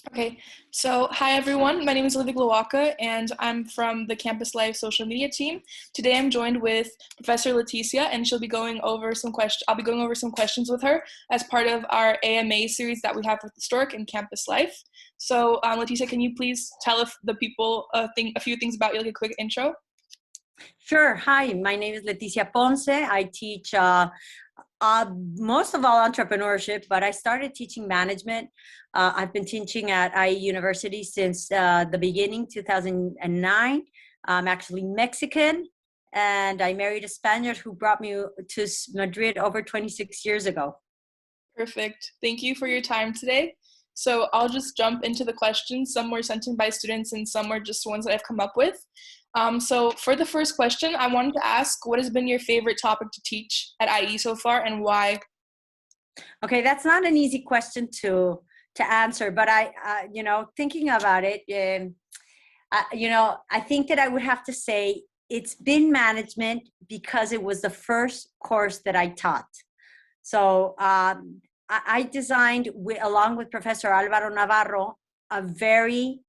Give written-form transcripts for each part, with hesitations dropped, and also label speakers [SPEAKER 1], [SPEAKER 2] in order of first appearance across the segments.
[SPEAKER 1] Okay, so hi everyone. My name is Leticia and I'm from the Campus Life social media team. Today I'm joined with Professor Leticia and she'll be going over some questions. I'll be going over some questions with her as part of our AMA series that we have with Historic and Campus Life. So Leticia, can you please tell if the people a few things about you, like a quick intro?
[SPEAKER 2] Sure. Hi, my name is Leticia Ponce. I teach most of all entrepreneurship, but I started teaching management. I've been teaching at IE University since the beginning, 2009. I'm actually Mexican, and I married a Spaniard who brought me to Madrid over 26 years ago.
[SPEAKER 1] Perfect. Thank you for your time today. So I'll just jump into the questions. Some were sent in by students and some were just ones that I've come up with. So for the first question, I wanted to ask, what has been your favorite topic to teach at IE so far and why?
[SPEAKER 2] Okay, that's not an easy question to answer, but thinking about it, I think that I would have to say it's been management because it was the first course that I taught. So I designed, along with Professor Alvaro Navarro, a very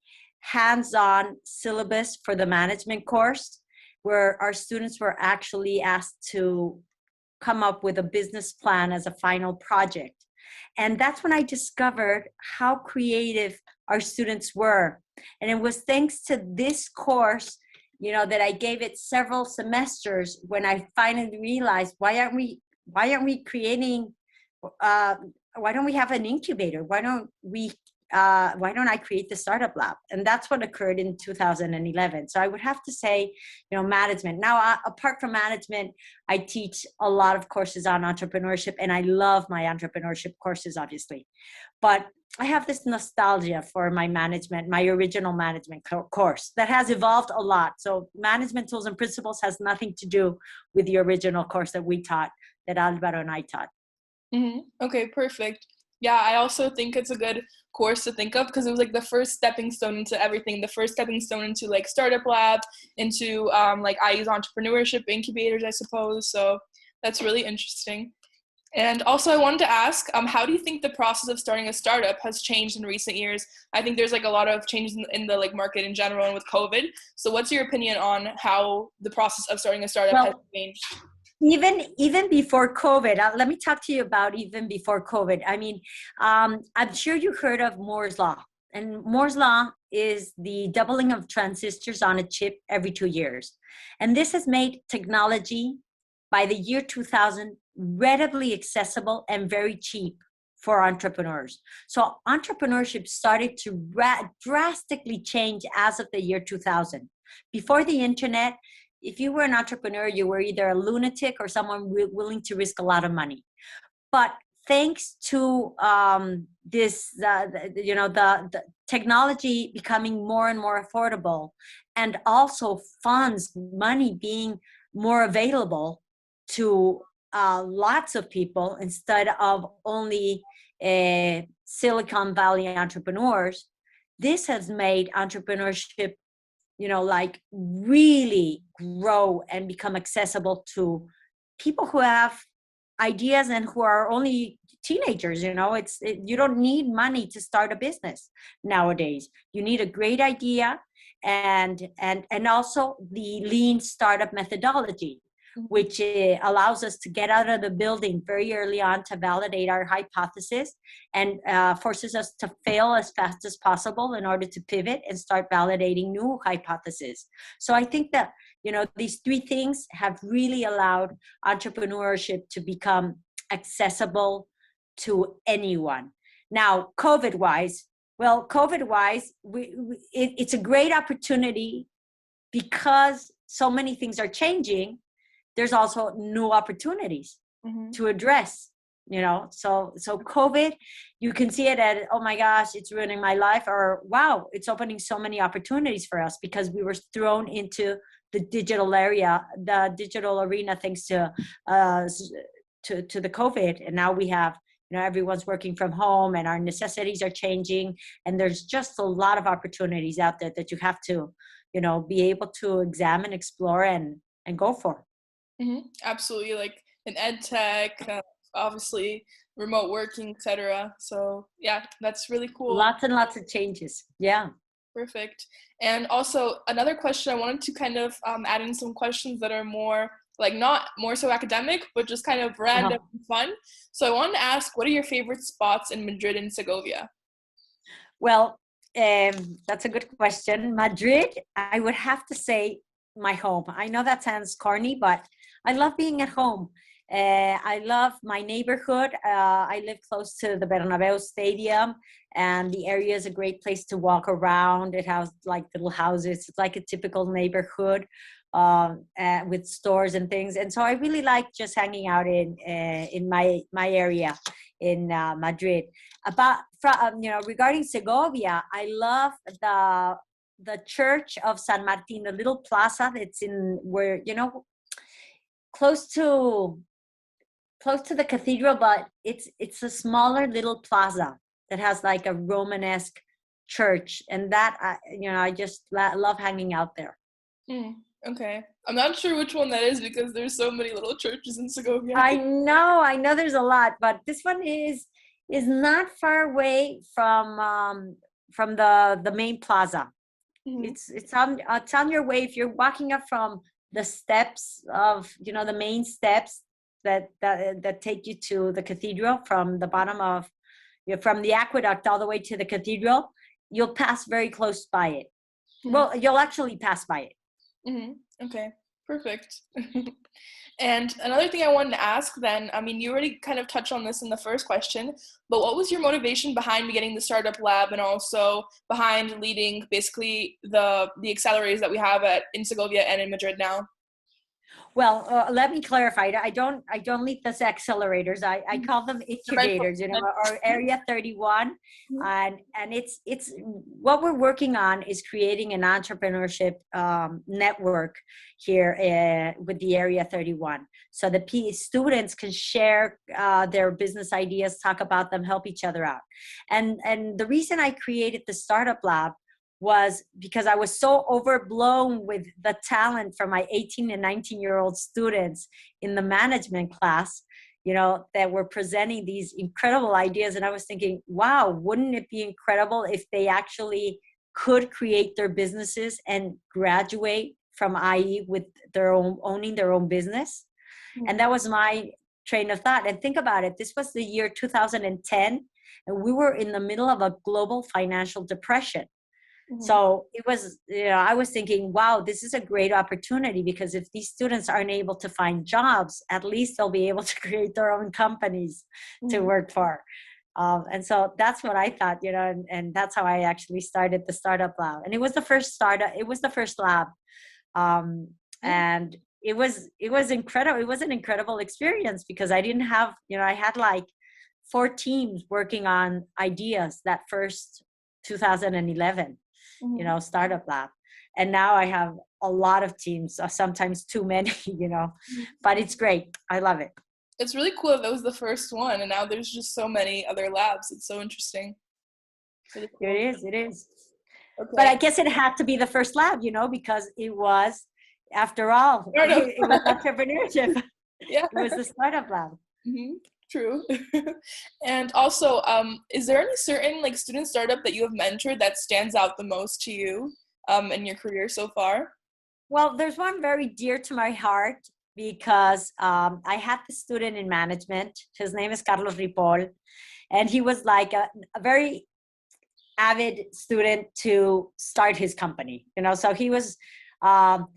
[SPEAKER 2] hands-on syllabus for the management course, where our students were actually asked to come up with a business plan as a final project. And that's when I discovered how creative our students were. And it was thanks to this course, that I gave it several semesters when I finally realized, why aren't we creating, why don't we have an incubator? Why don't I create the startup lab? And that's what occurred in 2011. So I would have to say, management. Now, apart from management, I teach a lot of courses on entrepreneurship, and I love my entrepreneurship courses, obviously. But I have this nostalgia for my original management course that has evolved a lot. So management tools and principles has nothing to do with the original course that we taught, that Alvaro and I taught.
[SPEAKER 1] Mm-hmm. Okay, perfect. Yeah, I also think it's a good course to think of because it was like the first stepping stone into everything, the first stepping stone into like startup lab, into like I use entrepreneurship incubators, I suppose. So that's really interesting. And also I wanted to ask, how do you think the process of starting a startup has changed in recent years? I think there's like a lot of changes in the like market in general and with COVID. So what's your opinion on how the process of starting a startup has changed?
[SPEAKER 2] Even before COVID, let me talk to you about even before COVID. I mean, I'm sure you heard of Moore's Law. And Moore's Law is the doubling of transistors on a chip every 2 years. And this has made technology by the year 2000 readily accessible and very cheap for entrepreneurs. So entrepreneurship started to drastically change as of the year 2000. Before the internet, if you were an entrepreneur, you were either a lunatic or someone willing to risk a lot of money. But thanks to the technology becoming more and more affordable, and also money being more available to lots of people instead of only Silicon Valley entrepreneurs, this has made entrepreneurship like really grow and become accessible to people who have ideas and who are only teenagers. You don't need money to start a business nowadays. You need a great idea and also the lean startup methodology, which allows us to get out of the building very early on to validate our hypothesis, and forces us to fail as fast as possible in order to pivot and start validating new hypotheses. So I think that, these three things have really allowed entrepreneurship to become accessible to anyone. Now, COVID-wise, it's a great opportunity because so many things are changing. There's also new opportunities to address, so COVID, you can see it at, oh my gosh, it's ruining my life, or wow, it's opening so many opportunities for us because we were thrown into the digital arena thanks to the COVID. And now we have, everyone's working from home and our necessities are changing. And there's just a lot of opportunities out there that you have to, be able to examine, explore, and go for.
[SPEAKER 1] Absolutely, like in ed tech, obviously remote working, etc. So yeah, that's really cool.
[SPEAKER 2] Lots and lots of changes. Yeah.
[SPEAKER 1] Perfect. And also another question, I wanted to kind of add in some questions that are more like not more so academic, but just kind of random
[SPEAKER 2] Uh-huh.
[SPEAKER 1] and fun. So I wanted to ask, what are your favorite spots in Madrid and Segovia?
[SPEAKER 2] Well, that's a good question. Madrid, I would have to say my home. I know that sounds corny, but I love being at home. I love my neighborhood. I live close to the Bernabeu Stadium, and the area is a great place to walk around. It has like little houses. It's like a typical neighborhood with stores and things. And so I really like just hanging out in my area in Madrid. About regarding Segovia, I love the church of San Martin, the little plaza that's in where close to close to the cathedral, but it's a smaller little plaza that has like a Romanesque church, and that I just love hanging out there.
[SPEAKER 1] Mm, okay. I'm not sure which one that is because there's so many little churches in Segovia.
[SPEAKER 2] I know there's a lot, but this one is not far away from the main plaza.
[SPEAKER 1] Mhm.
[SPEAKER 2] It's on your way if you're walking up from the steps of the main steps that take you to the cathedral from the bottom of from the aqueduct all the way to the cathedral. You'll pass very close by it.
[SPEAKER 1] Mhm.
[SPEAKER 2] Well, you'll actually pass by it.
[SPEAKER 1] Mhm. Okay. Perfect. And another thing I wanted to ask then, I mean, you already kind of touched on this in the first question, but what was your motivation behind getting the startup lab and also behind leading basically the accelerators that we have at in Segovia and in Madrid now?
[SPEAKER 2] Well, let me clarify. I don't lead those accelerators. I
[SPEAKER 1] Mhm.
[SPEAKER 2] call them
[SPEAKER 1] The mentor-
[SPEAKER 2] incubators. Or Area 31,
[SPEAKER 1] Mhm.
[SPEAKER 2] and it's what we're working on is creating an entrepreneurship network here with the Area 31, so the students can share their business ideas, talk about them, help each other out. And the reason I created the startup lab was because I was so overblown with the talent from my 18 and 19-year-old students in the management class, that were presenting these incredible ideas. And I was thinking, wow, wouldn't it be incredible if they actually could create their businesses and graduate from IE with their own, owning their own business? And
[SPEAKER 1] Mhm.
[SPEAKER 2] that was my train of thought. And think about it, this was the year 2010, and we were in the middle of a global financial depression.
[SPEAKER 1] Mhm.
[SPEAKER 2] So it was, I was thinking, wow, this is a great opportunity, because if these students aren't able to find jobs, at least they'll be able to create their own companies to
[SPEAKER 1] Mhm.
[SPEAKER 2] work for. And so that's what I thought, and that's how I actually started the startup lab. And it was the first startup, it was the first lab. Um,
[SPEAKER 1] Mhm.
[SPEAKER 2] and it was incredible. It was an incredible experience because I didn't have, I had like 4 teams working on ideas that first 2011
[SPEAKER 1] Mhm.
[SPEAKER 2] startup lab. And now I have a lot of teams, sometimes too many, but it's great. I love it.
[SPEAKER 1] It's really cool that that was the first one, and now there's just so many other labs. It's so interesting. Really cool.
[SPEAKER 2] It is. But
[SPEAKER 1] Okay.
[SPEAKER 2] I guess it had to be the first lab, because it was, after all,
[SPEAKER 1] Startup.
[SPEAKER 2] it was entrepreneurship.
[SPEAKER 1] Yeah.
[SPEAKER 2] It was the startup lab.
[SPEAKER 1] Hmm. True. And also, is there any certain like student startup that you have mentored that stands out the most to you in your career so far?
[SPEAKER 2] Well, there's one very dear to my heart because I had the student in management. His name is Carlos Ripoll, and he was like a very avid student to start his company. So he was um,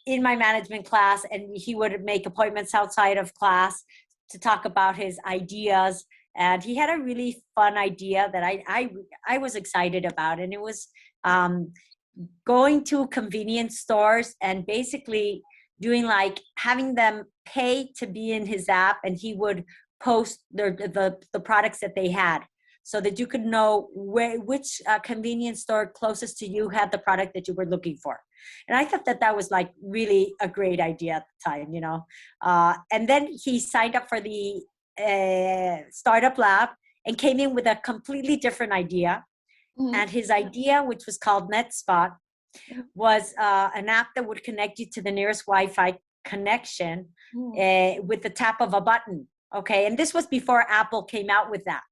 [SPEAKER 2] in my management class, and he would make appointments outside of class to talk about his ideas. And he had a really fun idea that I was excited about, and it was um, going to convenience stores and basically doing like having them pay to be in his app, and he would post the products that they had, so that you could know which convenience store closest to you had the product that you were looking for. And I thought that was like really a great idea at the time, and then he signed up for the startup lab and came in with a completely different idea.
[SPEAKER 1] Hmm.
[SPEAKER 2] And his idea, which was called NetSpot, was an app that would connect you to the nearest Wi-Fi connection with the tap of a button. Okay. And this was before Apple came out with that.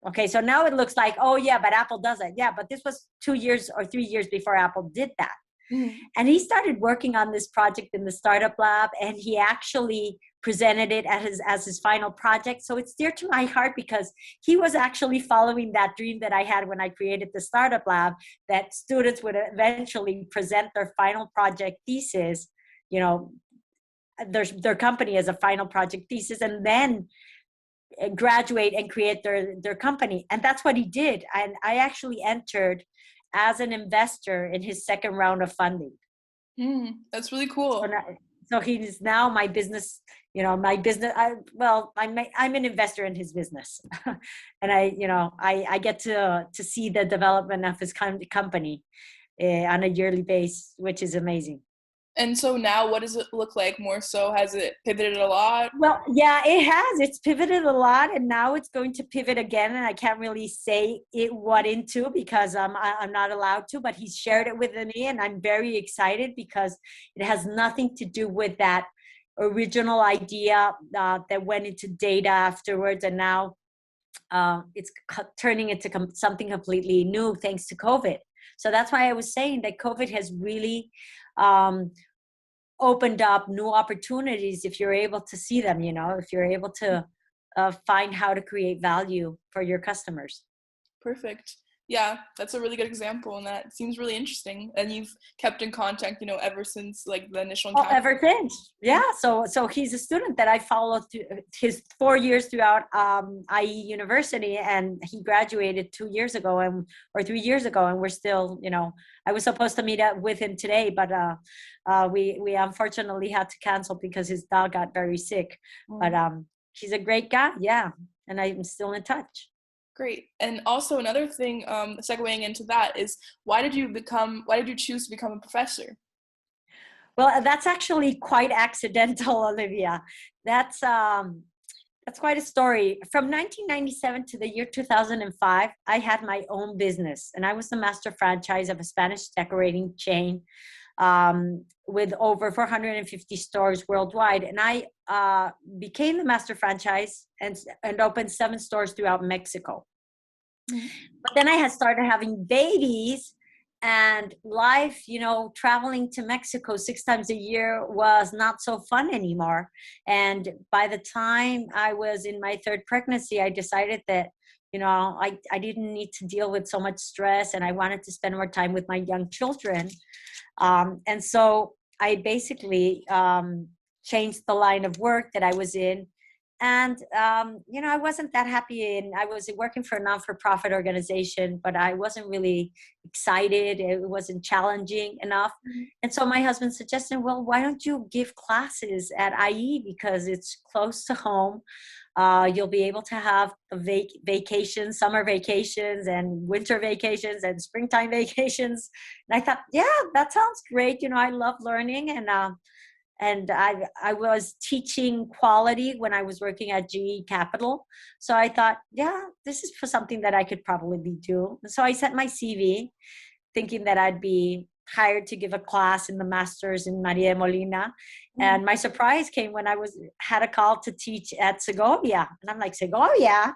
[SPEAKER 2] Okay. So now it looks like, oh, yeah, but Apple does it. Yeah. But this was 2 years or 3 years before Apple did that.
[SPEAKER 1] Mm-hmm.
[SPEAKER 2] And he started working on this project in the startup lab, and he actually presented it as his final project. So it's dear to my heart because he was actually following that dream that I had when I created the startup lab, that students would eventually present their final project thesis, you know, their company as a final project thesis, and then graduate and create their company. And that's what he did. And I actually entered as an investor in his second round of funding.
[SPEAKER 1] That's really
[SPEAKER 2] So,
[SPEAKER 1] cool.
[SPEAKER 2] so he is now my business, my business. I'm an investor in his business, and I get to see the development of his company on a yearly basis, which is amazing.
[SPEAKER 1] And so now, what does it look like more so? Has it pivoted a lot?
[SPEAKER 2] Well, yeah, it has. It's pivoted a lot, and now it's going to pivot again. And I can't really say what into because I'm not allowed to. But he's shared it with me, and I'm very excited because it has nothing to do with that original idea that went into data afterwards, and now it's turning into something completely new thanks to COVID. So that's why I was saying that COVID has really opened up new opportunities if you're able to see them, if you're able to find how to create value for your customers.
[SPEAKER 1] Perfect. Yeah, that's a really good example, and that seems really interesting. And you've kept in contact, ever since like the initial encounter.
[SPEAKER 2] Ever since, yeah. So he's a student that I followed his 4 years throughout IE University, and he graduated 2 years ago, or 3 years ago, and we're still, I was supposed to meet up with him today, but we unfortunately had to cancel because his dog got very sick. But he's a great guy, yeah, and I'm still in touch.
[SPEAKER 1] Great. And also another thing, segueing into that, is why did you choose to become a professor?
[SPEAKER 2] Well, that's actually quite accidental, Olivia. That's quite a story. From 1997 to the year 2005, I had my own business, and I was the master franchise of a Spanish decorating chain with over 450 stores worldwide. And I became the master franchise and opened 7 stores throughout Mexico. But then I had started having babies, and life, traveling to Mexico 6 times a year was not so fun anymore. And by the time I was in my 3rd pregnancy, I decided that, I didn't need to deal with so much stress, and I wanted to spend more time with my young children. And so I basically changed the line of work that I was in. And, I wasn't that happy. And I was working for a non-for-profit organization, but I wasn't really excited. It wasn't challenging enough. And so my husband suggested, well, why don't you give classes at IE, because it's close to home. You'll be able to have vacations, summer vacations and winter vacations and springtime vacations. And I thought, yeah, that sounds great. I love learning. And I was teaching quality when I was working at GE Capital. So I thought, yeah, this is for something that I could probably do. So I sent my CV thinking that I'd be hired to give a class in the master's in Maria de Molina. And my surprise came when I had a call to teach at Segovia. And I'm like, Segovia?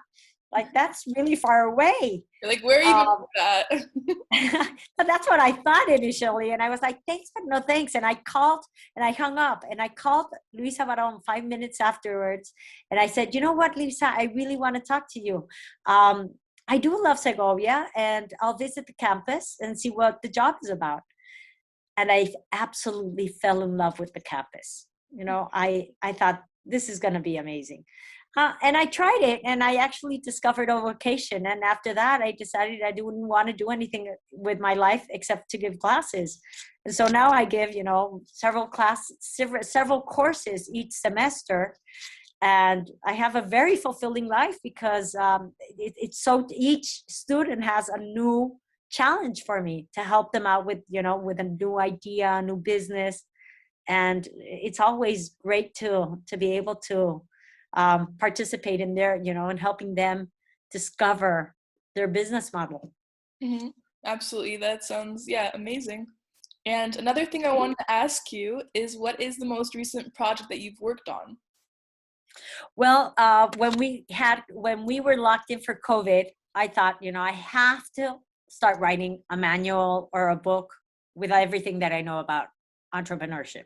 [SPEAKER 2] Like, that's really far away.
[SPEAKER 1] You're like, where are you going with that?
[SPEAKER 2] But that's what I thought initially. And I was like, thanks, but no thanks. And I called and I hung up, and I called Luisa Barón 5 minutes afterwards. And I said, you know what, Luisa, I really want to talk to you. I do love Segovia, and I'll visit the campus and see what the job is about. And I absolutely fell in love with the campus. I thought this is going to be amazing. And I tried it, and I actually discovered a vocation. And after that, I decided I didn't want to do anything with my life except to give classes. And so now I give, several courses each semester. And I have a very fulfilling life because it's so each student has a new challenge for me to help them out with, with a new idea, a new business. And it's always great to be able to participate in their, and helping them discover their business model.
[SPEAKER 1] Mm-hmm. Absolutely. That sounds, amazing. And another thing I wanted to ask you is, what is the most recent project that you've worked on?
[SPEAKER 2] Well, when we were locked in for COVID, I thought, I have to start writing a manual or a book with everything that I know about entrepreneurship.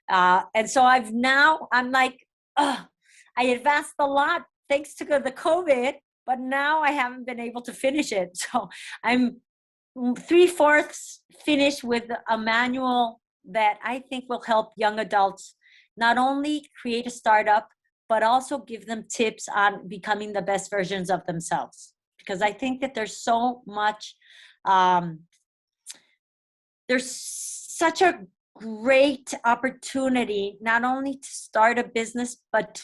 [SPEAKER 2] And so I'm like, oh, I advanced a lot thanks to the COVID, but now I haven't been able to finish it. So I'm three-fourths finished with a manual that I think will help young adults not only create a startup, but also give them tips on becoming the best versions of themselves. Because I think that um, there's such a great opportunity, not only to start a business, but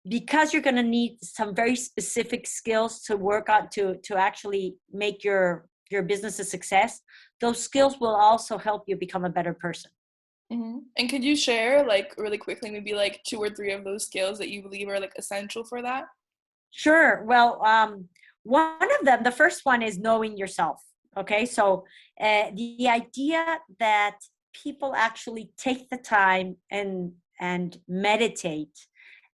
[SPEAKER 2] because you're going to need some very specific skills to work on to actually make your business a success. Those skills will also help you become a better person.
[SPEAKER 1] Mm-hmm. And could you share like really quickly, maybe like two or three of those skills that you believe are like essential for that?
[SPEAKER 2] Sure. Well, one of them, the first one is knowing yourself. Okay. So the idea that people actually take the time and meditate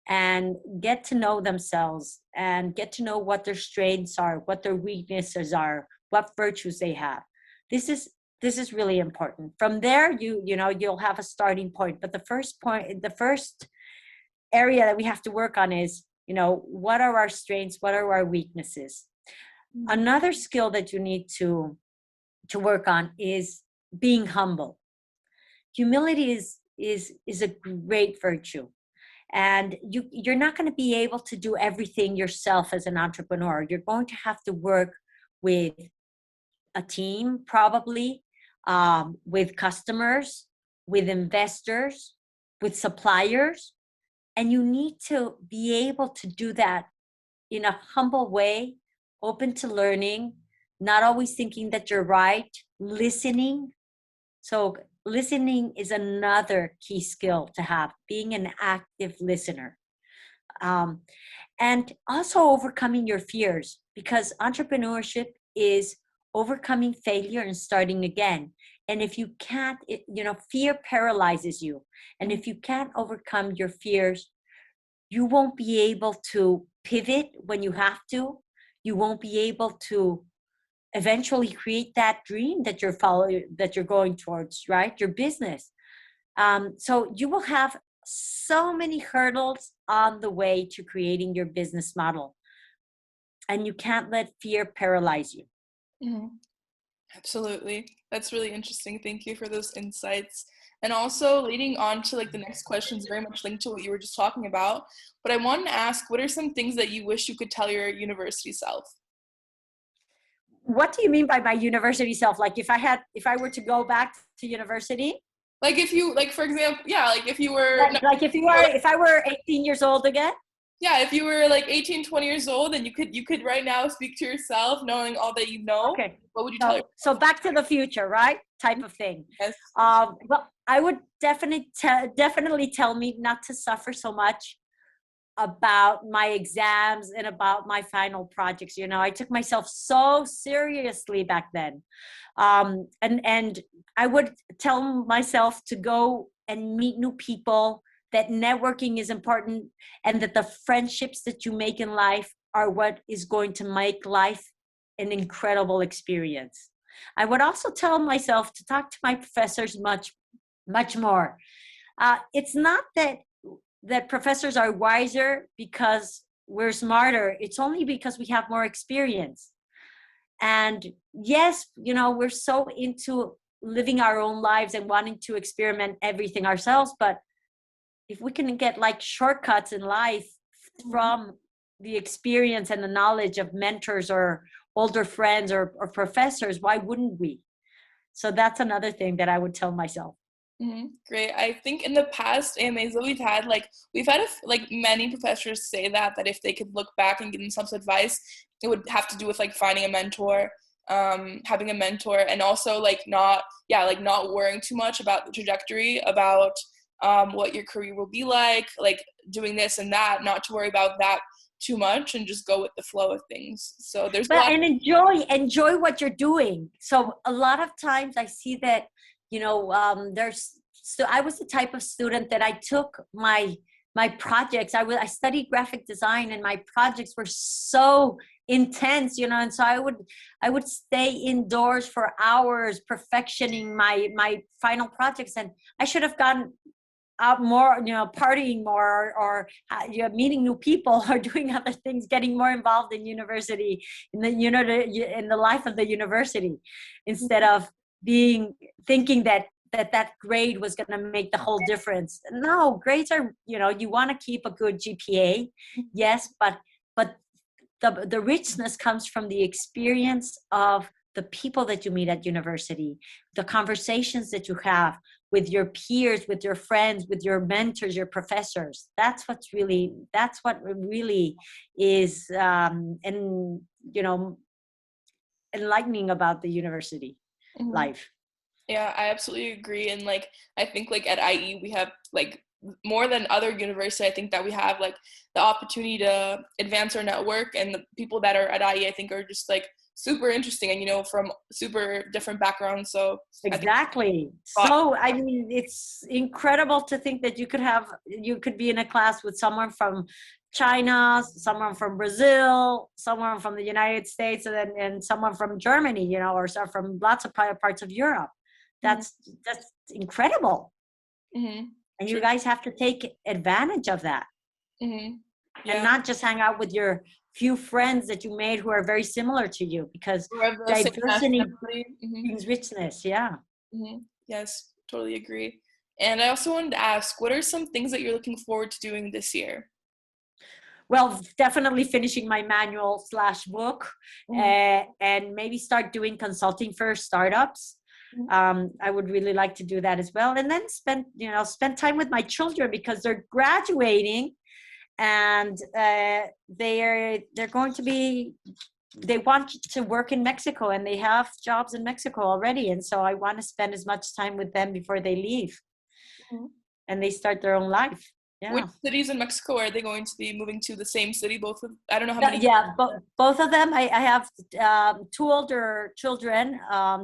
[SPEAKER 2] and get to know themselves and get to know what their strengths are, what their weaknesses are, what virtues they have. This is really important. From there, you'll have a starting point. But the first area that we have to work on is, what are our strengths? What are our weaknesses?
[SPEAKER 1] Mm-hmm.
[SPEAKER 2] Another skill that you need to work on is being humble. Humility is a great virtue. And you're not going to be able to do everything yourself as an entrepreneur. You're going to have to work with a team, probably, with customers, with investors, with suppliers. And you need to be able to do that in a humble way, open to learning, not always thinking that you're right, listening. So listening is another key skill to have, being an active listener. Um, and also overcoming your fears, because entrepreneurship is overcoming failure and starting again. And if you can't, fear paralyzes you. And if you can't overcome your fears, you won't be able to pivot when you have to. You won't be able to eventually create that dream that you're going towards, right? Your business. So you will have so many hurdles on the way to creating your business model, and you can't let fear paralyze you.
[SPEAKER 1] Mm-hmm. Absolutely. That's really interesting. Thank you for those insights. And also leading on to like the next question is very much linked to what you were just talking about. But I wanted to ask, what are some things that you wish you could tell your university self?
[SPEAKER 2] What do you mean by my university self? Like if I were to go back to university?
[SPEAKER 1] Like if you like for example, yeah, like if you were no,
[SPEAKER 2] Like if I were 18 years old again?
[SPEAKER 1] yeah, if you were like 18, 20 years old and you could right now speak to yourself knowing all that you know,
[SPEAKER 2] Okay.
[SPEAKER 1] what would you tell
[SPEAKER 2] So
[SPEAKER 1] yourself?
[SPEAKER 2] Back to the Future, right? Type of thing.
[SPEAKER 1] Yes.
[SPEAKER 2] Well, I would definitely tell me not to suffer so much about my exams and about my final projects. I took myself so seriously back then. And I would tell myself to go and meet new people, that networking is important, and that the friendships that you make in life are what is going to make life an incredible experience. I would also tell myself to talk to my professors much more. It's not that professors are wiser because we're smarter. It's only because we have more experience. And yes, we're so into living our own lives and wanting to experiment everything ourselves. But if we can get like shortcuts in life from the experience and the knowledge of mentors or older friends or professors, why wouldn't we? So that's another thing that I would tell myself.
[SPEAKER 1] Mm-hmm. Great. I think in the past AMAs that we've had like many professors say that if they could look back and give themselves advice, it would have to do with like finding a mentor, having a mentor, and also like not worrying too much about the trajectory, about what your career will be like doing this and that, not to worry about that too much and just go with the flow of things. So there's a lot.
[SPEAKER 2] And enjoy what you're doing. So a lot of times I see that, there's, so I was the type of student that I took my my projects, I studied graphic design, and my projects were so intense, and so I would stay indoors for hours perfectioning my final projects, and I should have gone out more, partying more, or meeting new people, or doing other things, getting more involved in university, in the life of the university, instead of thinking that grade was going to make the whole difference. No, grades are, you want to keep a good GPA, yes, but the richness comes from the experience of the people that you meet at university, the conversations that you have with your peers, with your friends, with your mentors, your professors. That's what really is, and enlightening about the university life.
[SPEAKER 1] Yeah, I absolutely agree. And like, I think like at IE, we have like more than other universities, I think that we have like the opportunity to advance our network, and the people that are at IE, I think, are just like super interesting, and from super different backgrounds. So
[SPEAKER 2] exactly. So I mean, it's incredible to think that you could be in a class with someone from China, someone from Brazil, someone from the United States, and someone from Germany, or from lots of parts of Europe. That's incredible. And you guys have to take advantage of that. And not just hang out with your few friends that you made who are very similar to you, because diversity brings richness. Yeah.
[SPEAKER 1] Yes, totally agree. And I also wanted to ask, what are some things that you're looking forward to doing this year?
[SPEAKER 2] Well, definitely finishing my manual / book, and maybe start doing consulting for startups. I would really like to do that as well, and then spend time with my children, because they're graduating, and they're going to be, they want to work in Mexico, and they have jobs in Mexico already, and so I want to spend as much time with them before they leave, and they start their own life. Yeah.
[SPEAKER 1] Which cities in Mexico are they going to be moving to? The same city, both of? I don't know how many.
[SPEAKER 2] Yeah, both of them. I have two older children,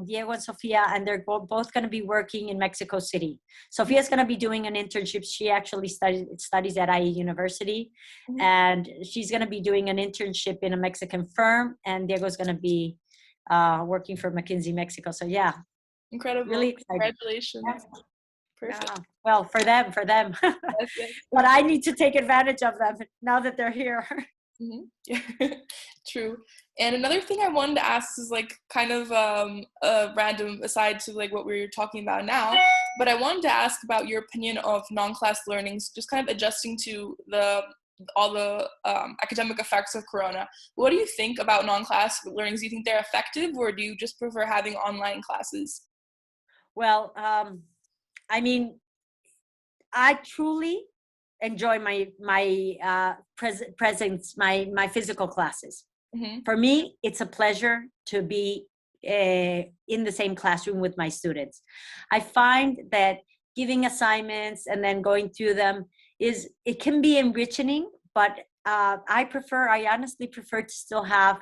[SPEAKER 2] Diego and Sofia, and they're both going to be working in Mexico City. Sofia's going to be doing an internship. She actually studies at IE University, and she's going to be doing an internship in a Mexican firm, and Diego's going to be working for McKinsey Mexico. So yeah,
[SPEAKER 1] incredible!
[SPEAKER 2] Really excited.
[SPEAKER 1] Congratulations.
[SPEAKER 2] Yeah.
[SPEAKER 1] Perfect.
[SPEAKER 2] Yeah. Well, for them.
[SPEAKER 1] Yes.
[SPEAKER 2] But I need to take advantage of them now that they're here.
[SPEAKER 1] Yeah, true. And another thing I wanted to ask is like kind of a random aside to like what we're talking about now, but I wanted to ask about your opinion of non-class learnings, just kind of adjusting to all the academic effects of Corona. What do you think about non-class learnings? Do you think they're effective, or do you just prefer having online classes?
[SPEAKER 2] Well, I mean, I truly enjoy my presence, my physical classes. For me, it's a pleasure to be in the same classroom with my students. I find that giving assignments and then going through them it can be enriching, but I honestly prefer to still have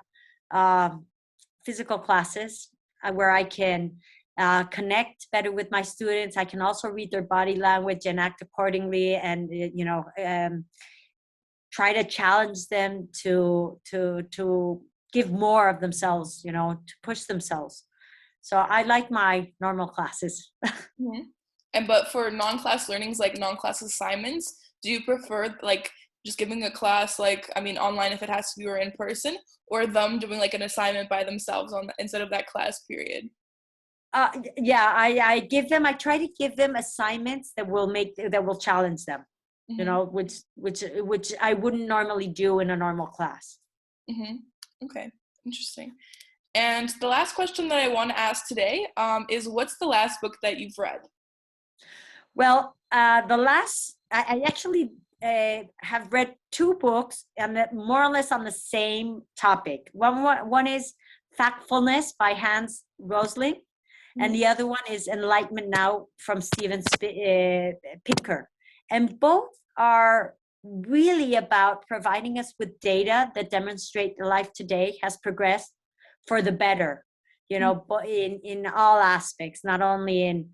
[SPEAKER 2] physical classes where I can connect better with my students. I can also read their body language and act accordingly, and try to challenge them to give more of themselves, to push themselves. So I like my normal classes.
[SPEAKER 1] But for non-class learnings, like non-class assignments, do you prefer like just giving a class, like, I mean, online if it has to be, or in person, or them doing like an assignment by themselves instead of that class period?
[SPEAKER 2] Yeah, I try to give them assignments that will challenge them, which I wouldn't normally do in a normal class.
[SPEAKER 1] Okay, interesting. And the last question that I want to ask today is, what's the last book that you've read?
[SPEAKER 2] Well, I actually have read two books, and more or less on the same topic. One is Factfulness by Hans Rosling, and the other one is Enlightenment Now from Steven Pinker. And both are really about providing us with data that demonstrate the life today has progressed for the better, in all aspects, not only in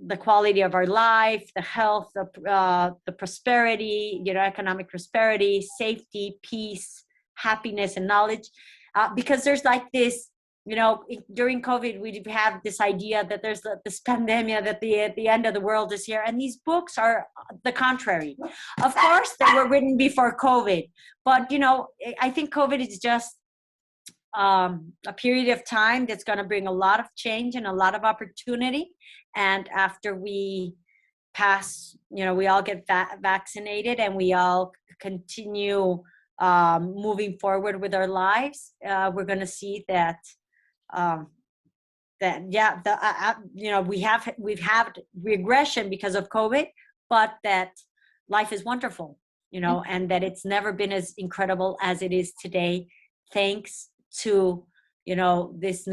[SPEAKER 2] the quality of our life, the health, the prosperity, economic prosperity, safety, peace, happiness, and knowledge. Because there's like this, during COVID, we have this idea that there's this pandemic, that the end of the world is here. And these books are the contrary. Of course, they were written before COVID, but, I think COVID is just a period of time that's going to bring a lot of change and a lot of opportunity. And after we pass, we all get vaccinated and we all continue moving forward with our lives, we're going to see that we've had regression because of COVID, but that life is wonderful, and that it's never been as incredible as it is today, thanks to this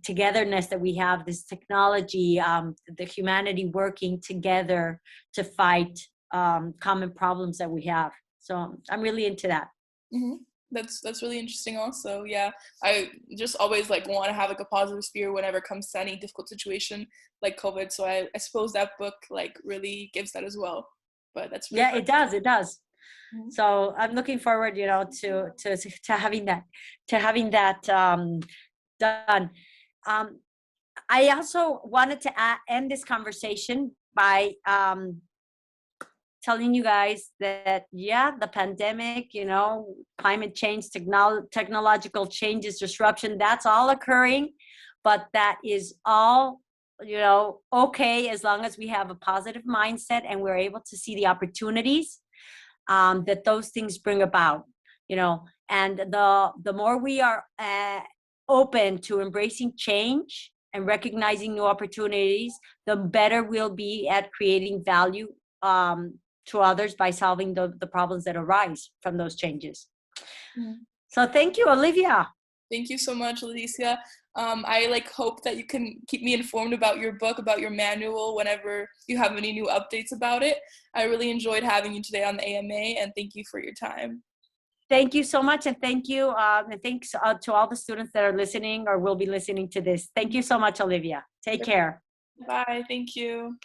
[SPEAKER 2] togetherness that we have, this technology, the humanity working together to fight common problems that we have. So I'm really into that.
[SPEAKER 1] Mm-hmm. That's really interesting also. Yeah, I just always want to have a positive spirit whenever it comes to any difficult situation like COVID. So I suppose that book really gives that as well. But that's really
[SPEAKER 2] it does.
[SPEAKER 1] Mm-hmm.
[SPEAKER 2] So I'm looking forward, to having that done. I also wanted to end this conversation by telling you guys that, the pandemic, climate change, technological changes, disruption, that's all occurring, but that is all, okay, as long as we have a positive mindset and we're able to see the opportunities that those things bring about, and the more we are open to embracing change and recognizing new opportunities, the better we'll be at creating value to others by solving the problems that arise from those changes. Mm-hmm. So thank you, Olivia.
[SPEAKER 1] Thank you so much, Leticia. I hope that you can keep me informed about your book, about your manual, whenever you have any new updates about it. I really enjoyed having you today on the AMA, and thank you for your time.
[SPEAKER 2] Thank you so much, and thank you, and thanks to all the students that are listening or will be listening to this. Thank you so much, Olivia. Take care.
[SPEAKER 1] Bye. Thank you.